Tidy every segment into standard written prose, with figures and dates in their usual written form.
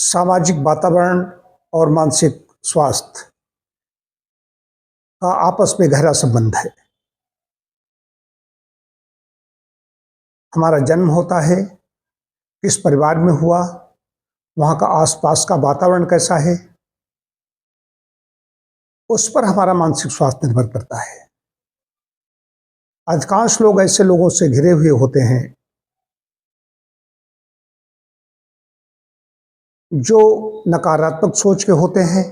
सामाजिक वातावरण और मानसिक स्वास्थ्य का आपस में गहरा संबंध है। हमारा जन्म होता है, किस परिवार में हुआ, वहाँ का आसपास का वातावरण कैसा है, उस पर हमारा मानसिक स्वास्थ्य निर्भर करता है। अधिकांश लोग ऐसे लोगों से घिरे हुए होते हैं जो नकारात्मक सोच के होते हैं।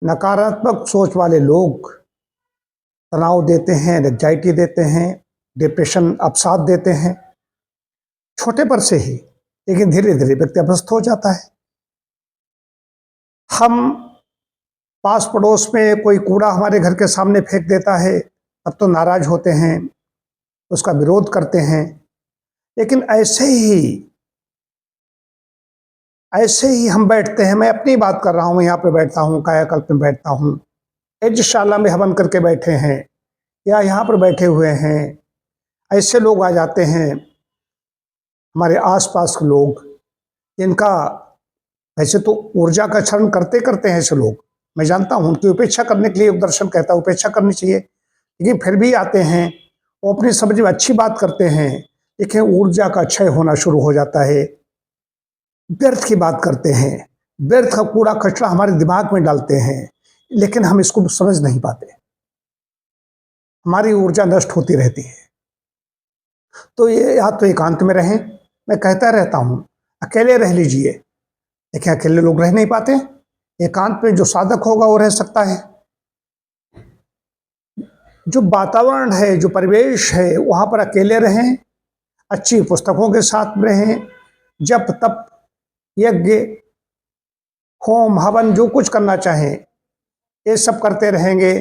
नकारात्मक सोच वाले लोग तनाव देते हैं, एंजाइटी देते हैं, डिप्रेशन, अवसाद देते हैं छोटे पर से ही, लेकिन धीरे धीरे व्यक्ति अभ्यस्त हो जाता है। हम पास पड़ोस में कोई कूड़ा हमारे घर के सामने फेंक देता है, अब तो नाराज होते हैं, उसका विरोध करते हैं। लेकिन ऐसे ही हम बैठते हैं, मैं अपनी बात कर रहा हूँ, यहाँ पे बैठता हूँ, कायाकल्प में बैठता हूँ, यज्ञशाला में हवन करके बैठे हैं या यहाँ पर बैठे हुए हैं, ऐसे लोग आ जाते हैं हमारे आसपास के लोग, इनका वैसे तो ऊर्जा का क्षरण करते करते हैं ऐसे लोग, मैं जानता हूँ, उनकी उपेक्षा करने के लिए दर्शन कहता है उपेक्षा करनी चाहिए, लेकिन फिर भी आते हैं, वो अपनी समझ में अच्छी बात करते हैं, लेकिन ऊर्जा का क्षय होना शुरू हो जाता है। व्यर्थ की बात करते हैं, व्यर्थ का कूड़ा कचरा हमारे दिमाग में डालते हैं, लेकिन हम इसको समझ नहीं पाते, हमारी ऊर्जा नष्ट होती रहती है। तो ये या तो एकांत में रहें, मैं कहता रहता हूँ अकेले रह लीजिए, लेकिन अकेले लोग रह नहीं पाते। एकांत में जो साधक होगा वो रह सकता है। जो वातावरण है, जो परिवेश है, वहाँ पर अकेले रहें, अच्छी पुस्तकों के साथ रहें, जप तप यज्ञ होम हवन जो कुछ करना चाहें ये सब करते रहेंगे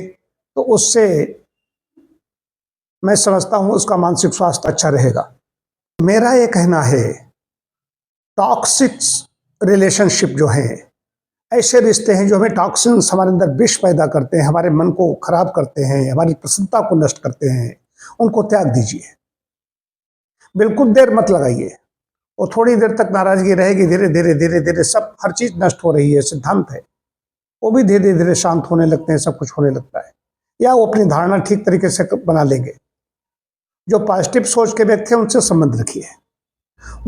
तो उससे मैं समझता हूँ उसका मानसिक स्वास्थ्य अच्छा रहेगा। मेरा ये कहना है, टॉक्सिक रिलेशनशिप जो हैं, ऐसे रिश्ते हैं जो हमें टॉक्सिन्स हमारे अंदर विष पैदा करते हैं, हमारे मन को खराब करते हैं, हमारी प्रसन्नता को नष्ट करते हैं, उनको त्याग दीजिए। बिल्कुल देर मत लगाइए, और थोड़ी देर तक नाराजगी रहेगी, धीरे धीरे धीरे धीरे सब हर चीज नष्ट हो रही है, सिद्धांत है, वो भी धीरे धीरे शांत होने लगते हैं, सब कुछ होने लगता है, या वो अपनी धारणा ठीक तरीके से बना लेंगे। जो पॉजिटिव सोच के व्यक्ति हैं उनसे संबंध रखिए,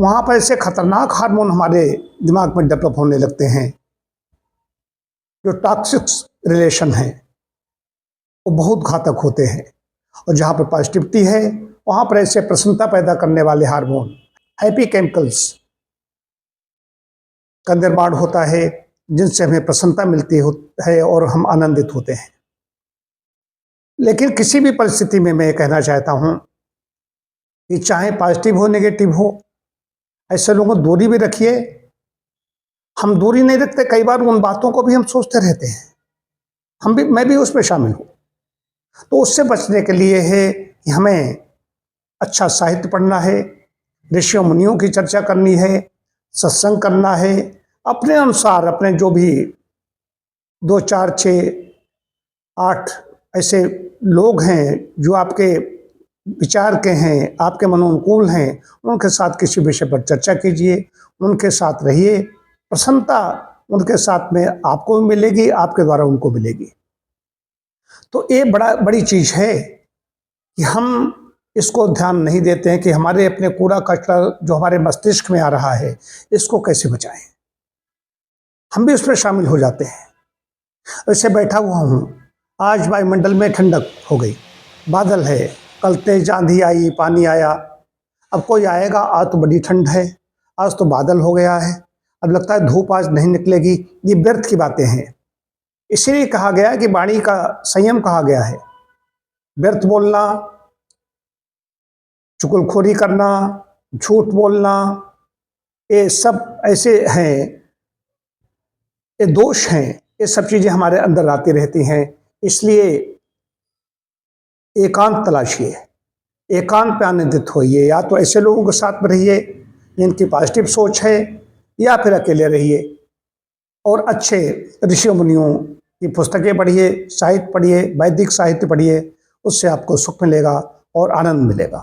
वहां पर ऐसे खतरनाक हार्मोन हमारे दिमाग में डेवलप होने लगते हैं। जो टॉक्सिक रिलेशन है वो बहुत घातक होते हैं, और जहाँ पर पॉजिटिविटी है वहाँ पर ऐसे प्रसन्नता पैदा करने वाले हार्मोन, हैप्पी केमिकल्स का निर्माण होता है, जिनसे हमें प्रसन्नता मिलती है और हम आनंदित होते हैं। लेकिन किसी भी परिस्थिति में मैं कहना चाहता हूँ कि चाहे पॉजिटिव हो नेगेटिव हो, ऐसे लोगों को दूरी भी रखिए। हम दूरी नहीं रखते, कई बार उन बातों को भी हम सोचते रहते हैं, मैं भी उसमें शामिल हूँ। तो उससे बचने के लिए है कि हमें अच्छा साहित्य पढ़ना है, ऋषियों मुनियों की चर्चा करनी है, सत्संग करना है, अपने अनुसार अपने जो भी 2 4 6 8 ऐसे लोग हैं जो आपके विचार के हैं, आपके मनोनुकूल हैं, उनके साथ किसी विषय पर चर्चा कीजिए, उनके साथ रहिए। प्रसन्नता उनके साथ में आपको भी मिलेगी, आपके द्वारा उनको मिलेगी। तो ये बड़ी चीज है कि हम इसको ध्यान नहीं देते हैं कि हमारे अपने कूड़ा कचरा जो हमारे मस्तिष्क में आ रहा है इसको कैसे बचाएं। हम भी उसमें शामिल हो जाते हैं। ऐसे बैठा हुआ हूँ, आज वायुमंडल में ठंडक हो गई, बादल है, कल तेज आंधी आई, पानी आया, अब कोई आएगा, आज तो बड़ी ठंड है, आज तो बादल हो गया है, अब लगता है धूप आज नहीं निकलेगी। ये व्यर्थ की बातें हैं। इसीलिए कहा गया कि वाणी का संयम कहा गया है। व्यर्थ बोलना, चुगलखोरी करना, झूठ बोलना, ये सब ऐसे हैं, ये दोष हैं, ये सब चीजें हमारे अंदर आती रहती हैं। इसलिए एकांत तलाशिए, एकांत पे आनंदित होइए, या तो ऐसे लोगों के साथ में रहिए जिनकी पॉजिटिव सोच है, या फिर अकेले रहिए और अच्छे ऋषि मुनियों की पुस्तकें पढ़िए, साहित्य पढ़िए, वैदिक साहित्य पढ़िए, उससे आपको सुख मिलेगा और आनंद मिलेगा।